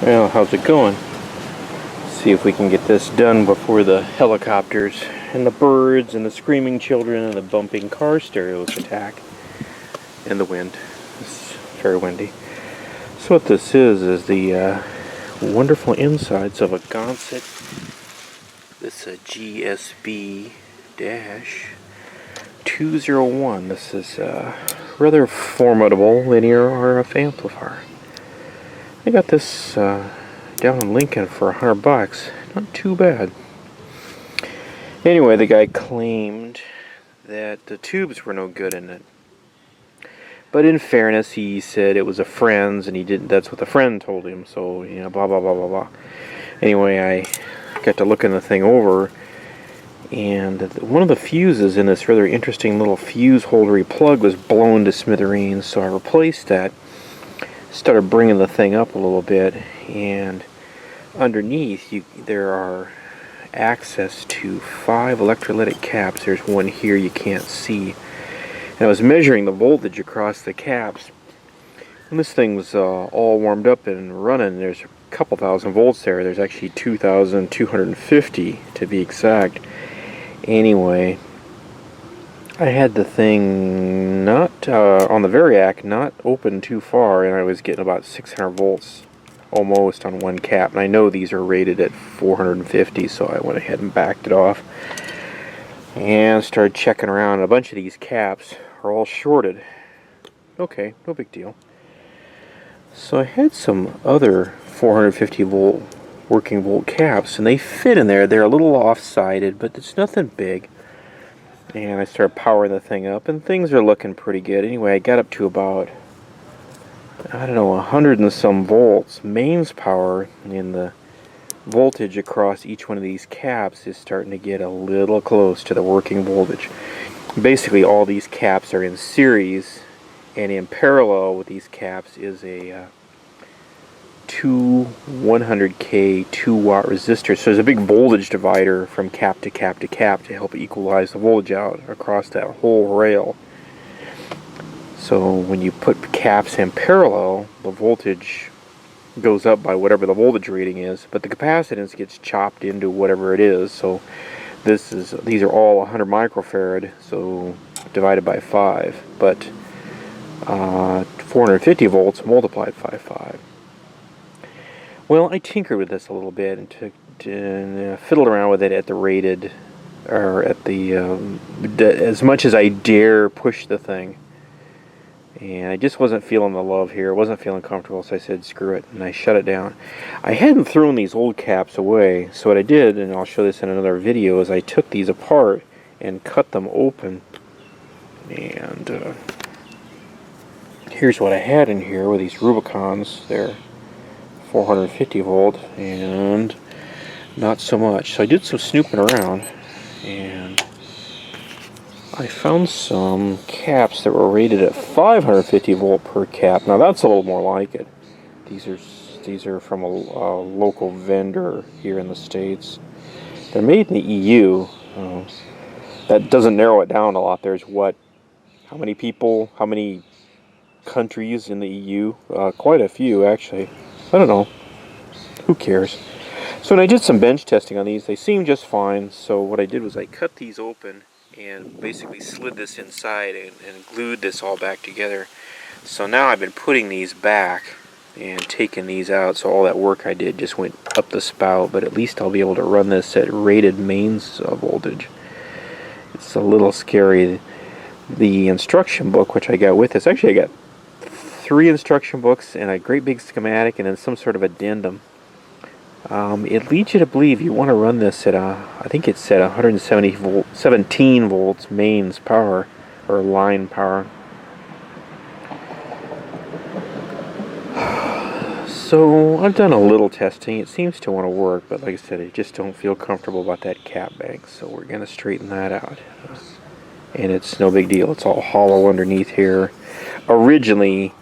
Well, how's it going? See if we can get this done before the helicopters and the birds and the screaming children and the bumping car stereos attack. And the wind. It's very windy. So what this is the wonderful insides of a Gonset. This is a GSB-201. This is a rather formidable linear RF amplifier. I got this down in Lincoln for $100. Not too bad. Anyway, the guy claimed that the tubes were no good in it. But in fairness, he said it was a friend's, and he didn't. That's what the friend told him. So, you know, blah blah blah blah blah. Anyway, I got to looking the thing over, and one of the fuses in this rather interesting little fuse holdery plug was blown to smithereens. So I replaced that. Started bringing the thing up a little bit, and underneath there are access to 5 electrolytic caps. There's one here you can't see, and I was measuring the voltage across the caps, and this thing's all warmed up and running. There's a couple thousand volts there. There's actually 2,250 to be exact. Anyway, I had the thing not on the Variac, not open too far, and I was getting about 600 volts almost on one cap. And I know these are rated at 450, so I went ahead and backed it off and started checking around. A bunch of these caps are all shorted. Okay, no big deal. So I had some other 450 volt working volt caps, and they fit in there. They're a little off-sided, but it's nothing big. And I started powering the thing up, and things are looking pretty good. Anyway, I got up to about, I don't know, 100 and some volts mains power, and the voltage across each one of these caps is starting to get a little close to the working voltage. Basically, all these caps are in series, and in parallel with these caps is a two 100K 2-watt resistors. So there's a big voltage divider from cap to cap to cap to help equalize the voltage out across that whole rail. So when you put caps in parallel, the voltage goes up by whatever the voltage reading is, but the capacitance gets chopped into whatever it is. So these are all 100 microfarad, so divided by 5, but 450 volts multiplied by 5. Well, I tinkered with this a little bit and fiddled around with it at the rated, or at the as much as I dare push the thing. And I just wasn't feeling the love here. Wasn't feeling comfortable, so I said screw it, and I shut it down. I hadn't thrown these old caps away, so what I did, and I'll show this in another video, is I took these apart and cut them open. And here's what I had in here with these Rubicons. They're 450 volt and not so much. So I did some snooping around, and I found some caps that were rated at 550 volt per cap. Now that's a little more like it. These are from a local vendor here in the States. They're made in the EU. That doesn't narrow it down a lot. There's how many people, how many countries in the EU? Quite a few, actually. I don't know. Who cares? So when I did some bench testing on these, they seemed just fine. So what I did was I cut these open and basically slid this inside and glued this all back together. So now I've been putting these back and taking these out. So all that work I did just went up the spout, but at least I'll be able to run this at rated mains voltage. It's a little scary. The instruction book, which I got with this, actually I got 3 instruction books and a great big schematic and then some sort of addendum. It leads you to believe you want to run this at I think it's at 17 volts mains power, or line power. So I've done a little testing. It seems to want to work, but like I said, I just don't feel comfortable about that cap bank, so we're going to straighten that out. And it's no big deal. It's all hollow underneath here. Originally,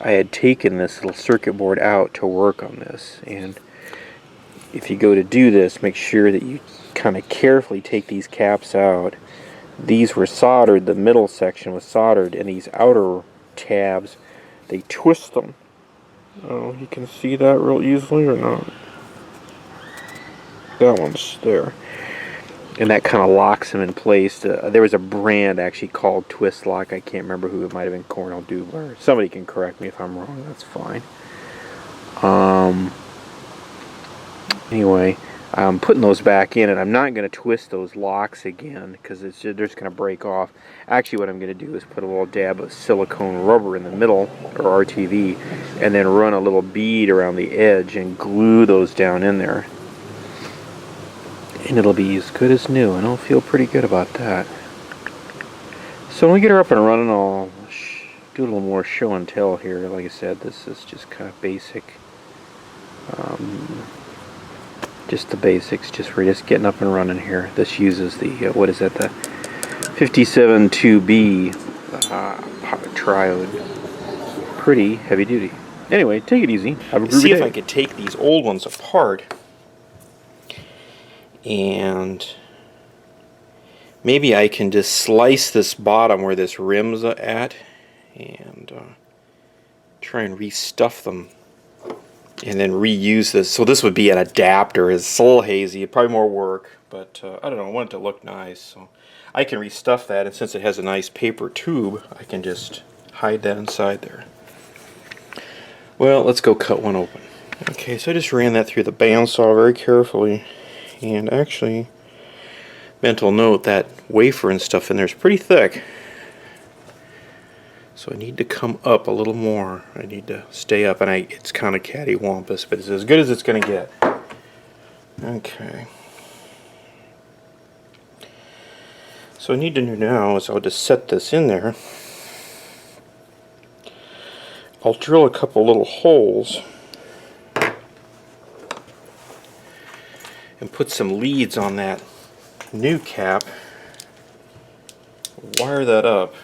I had taken this little circuit board out to work on this, and if you go to do this, make sure that you kind of carefully take these caps out. These were soldered, the middle section was soldered, and these outer tabs, they twist them Oh, you can see that real easily or not? That one's there. And that kind of locks them in place. There was a brand actually called Twist Lock. I can't remember who. It might have been Cornell Duble. Somebody can correct me if I'm wrong. That's fine. Anyway, I'm putting those back in, and I'm not going to twist those locks again because they're just going to break off. Actually, what I'm going to do is put a little dab of silicone rubber in the middle, or RTV, and then run a little bead around the edge and glue those down in there. And it'll be as good as new, and I'll feel pretty good about that. So when we get her up and running, I'll do a little more show and tell here. Like I said, this is just kind of basic. Just the basics, we're just getting up and running here. This uses the, what is that, the 572B triode. Pretty heavy duty. Anyway, take it easy. Have a groovy day. See if I could take these old ones apart and maybe I can just slice this bottom where this rim's at and try and restuff them. And then reuse this. So this would be an adapter. It's a little hazy, probably more work, but I don't know, I want it to look nice. So I can restuff that, and since it has a nice paper tube, I can just hide that inside there. Well, let's go cut one open. Okay, so I just ran that through the bandsaw very carefully, and actually, mental note, that wafer and stuff in there is pretty thick. So I need to come up a little more. I need to stay up, and it's kind of cattywampus, but it's as good as it's going to get. Okay. So what I need to do now is I'll just set this in there. I'll drill a couple little holes and put some leads on that new cap. Wire that up.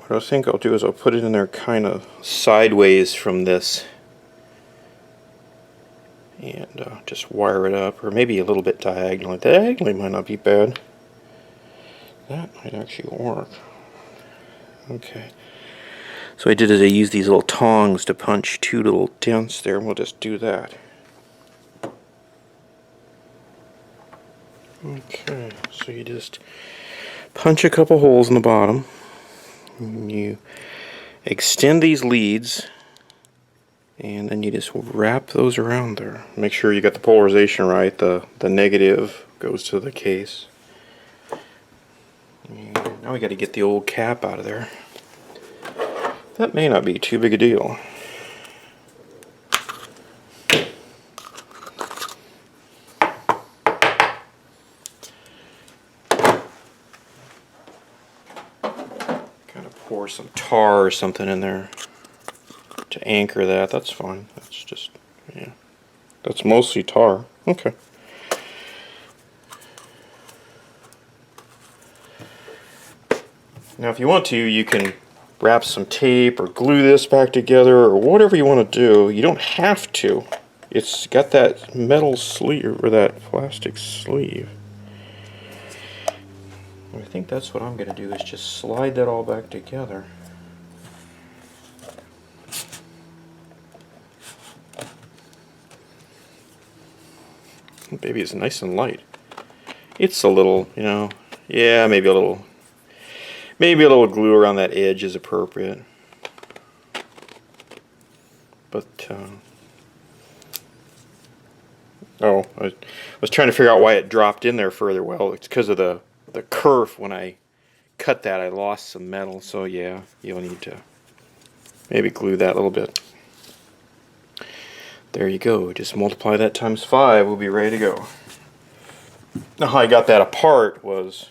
What I think I'll do is I'll put it in there kind of sideways from this and just wire it up, or maybe a little bit diagonally. Diagonally might not be bad. That might actually work. Okay. So what I did is I used these little tongs to punch two little dents there, and we'll just do that. Okay, so you just punch a couple holes in the bottom. You extend these leads, and then you just wrap those around there. Make sure you got the polarization right. The negative goes to the case. And now we got to get the old cap out of there. That may not be too big a deal. Pour some tar or something in there to anchor that. That's fine. That's just, yeah. That's mostly tar. Okay. Now if you want to, you can wrap some tape or glue this back together or whatever you want to do. You don't have to. It's got that metal sleeve or that plastic sleeve. I think that's what I'm going to do, is just slide that all back together. Baby, it's nice and light. It's a little, you know, yeah, maybe a little glue around that edge is appropriate. But, oh, I was trying to figure out why it dropped in there further. Well, it's because of the kerf. When I cut that, I lost some metal, so yeah, you'll need to maybe glue that a little bit. There you go. Just multiply that times 5. We'll be ready to go. Now how I got that apart was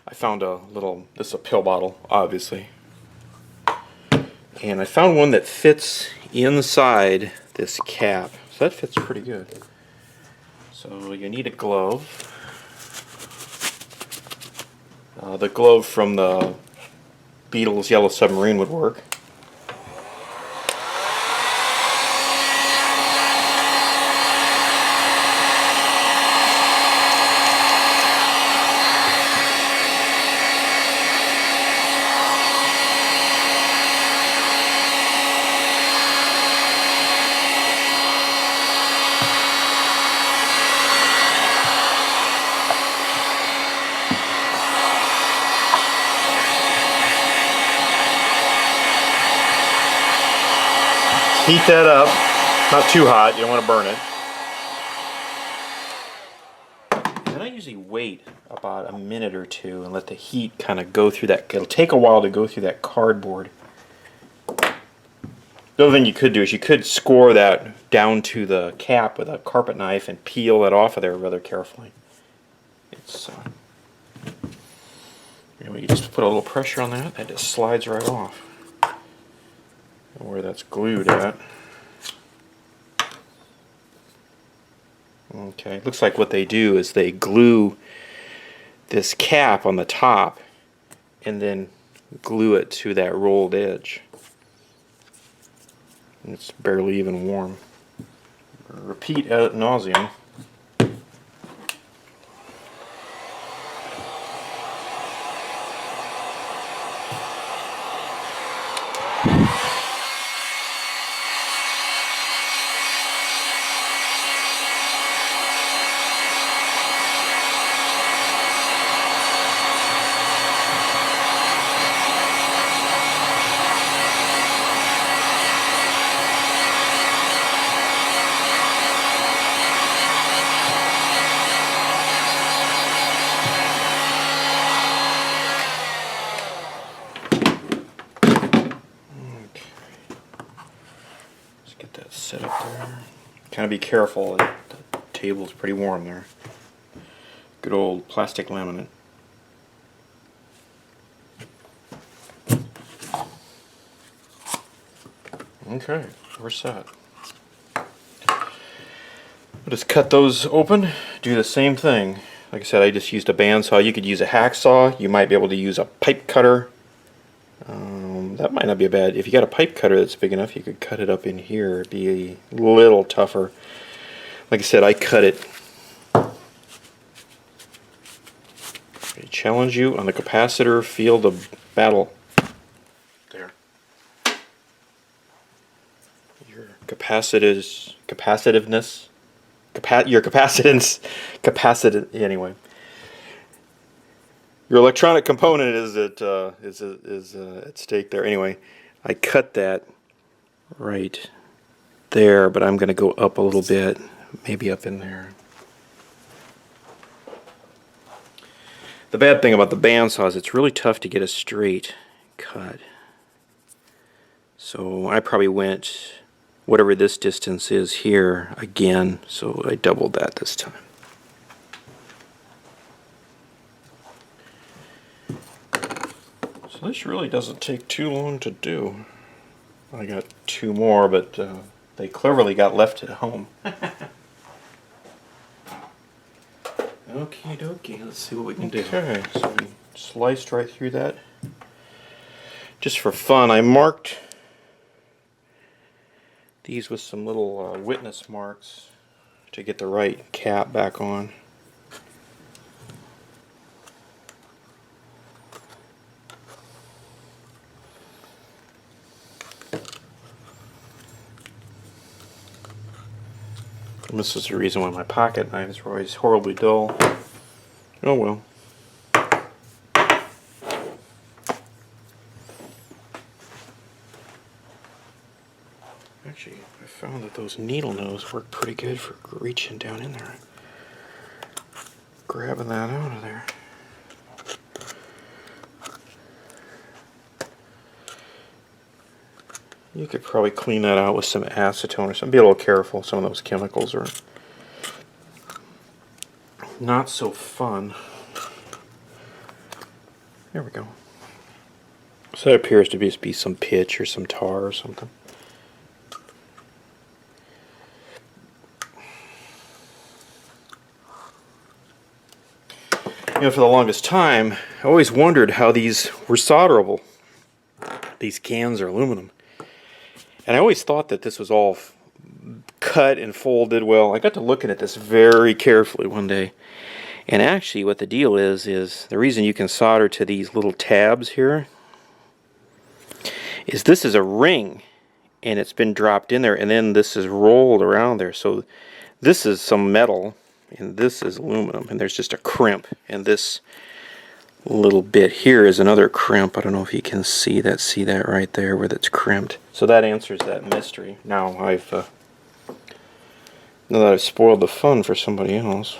I found a little, this is a pill bottle, obviously, and I found one that fits inside this cap, so that fits pretty good. So you need a glove. The glove from the Beatles' Yellow Submarine would work. Heat that up. Not too hot, you don't want to burn it. And then I usually wait about a minute or two and let the heat kind of go through that. It'll take a while to go through that cardboard. The other thing you could do is you could score that down to the cap with a carpet knife and peel it off of there rather carefully. It's anyway, you just put a little pressure on that, it just slides right off. And where that's glued at. Okay, looks like what they do is they glue this cap on the top and then glue it to that rolled edge. It's barely even warm. Repeat ad nauseum. Set up there. Kind of be careful, the table's pretty warm there. Good old plastic laminate. Okay, we're set. I'll just cut those open, do the same thing. Like I said, I just used a bandsaw. You could use a hacksaw, you might be able to use a pipe cutter. That might not be a bad. If you got a pipe cutter that's big enough, you could cut it up in here. It'd be a little tougher. Like I said, I cut it. I challenge you on the capacitor field of battle. There. Your capacitiveness. Your capacitance. Anyway. Your electronic component is at stake there. Anyway, I cut that right there, but I'm going to go up a little bit, maybe up in there. The bad thing about the bandsaw is it's really tough to get a straight cut. So I probably went whatever this distance is here again, so I doubled that this time. So this really doesn't take too long to do. I got two more, but they cleverly got left at home. Okie dokie, let's see what we can do. Okay, so we sliced right through that. Just for fun, I marked these with some little witness marks to get the right cap back on. And this is the reason why my pocket knives were always horribly dull. Oh well. Actually, I found that those needle nose work pretty good for reaching down in there, grabbing that out of there. You could probably clean that out with some acetone or something. Be a little careful. Some of those chemicals are not so fun. There we go. So that appears to be some pitch or some tar or something. You know, for the longest time, I always wondered how these were solderable. These cans are aluminum. And I always thought that this was all cut and folded well. I got to looking at this very carefully one day. And actually what the deal is the reason you can solder to these little tabs here is this is a ring and it's been dropped in there and then this is rolled around there. So this is some metal and this is aluminum and there's just a crimp and this little bit here is another crimp. I don't know if you can see that right there where that's crimped. So that answers that mystery. Now that I've spoiled the fun for somebody else.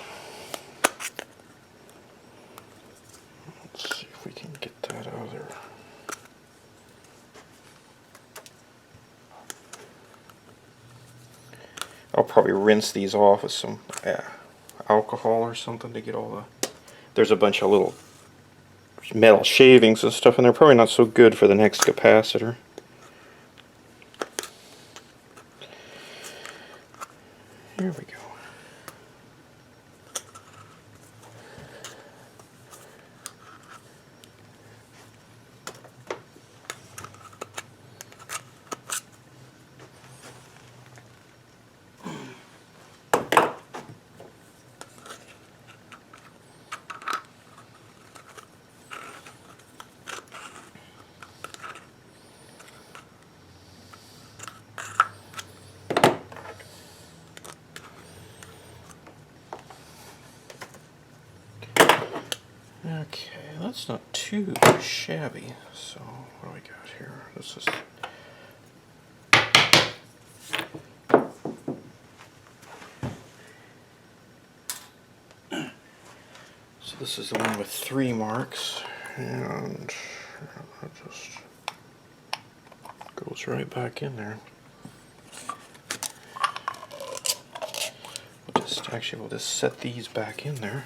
Let's see if we can get that out of there. I'll probably rinse these off with some alcohol or something to get all the... There's a bunch of little metal shavings and stuff, and they're probably not so good for the next capacitor. Here we go. Okay, that's not too shabby. So, what do we got here? This is... So this is the one with 3 marks, and that just goes right back in there. We'll just set these back in there.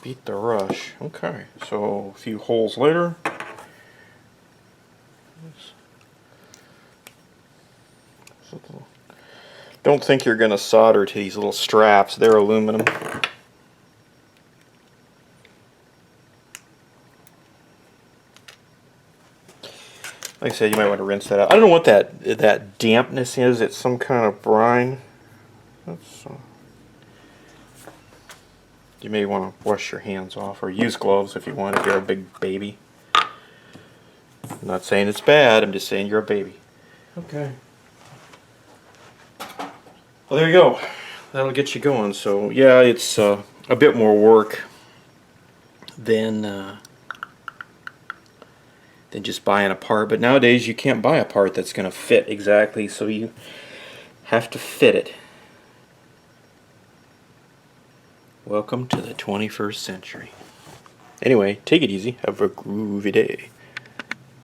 Beat the rush. Okay, so a few holes later. Don't think you're going to solder to these little straps. They're aluminum. Like I said, you might want to rinse that out. I don't know what that dampness is. It's some kind of brine. That's, you may want to wash your hands off or use gloves if you want, if you're a big baby. I'm not saying it's bad, I'm just saying you're a baby. Okay. Well, there you go. That'll get you going. So, yeah, it's a bit more work than just buying a part. But nowadays, you can't buy a part that's going to fit exactly, so you have to fit it. Welcome to the 21st century. Anyway, take it easy. Have a groovy day.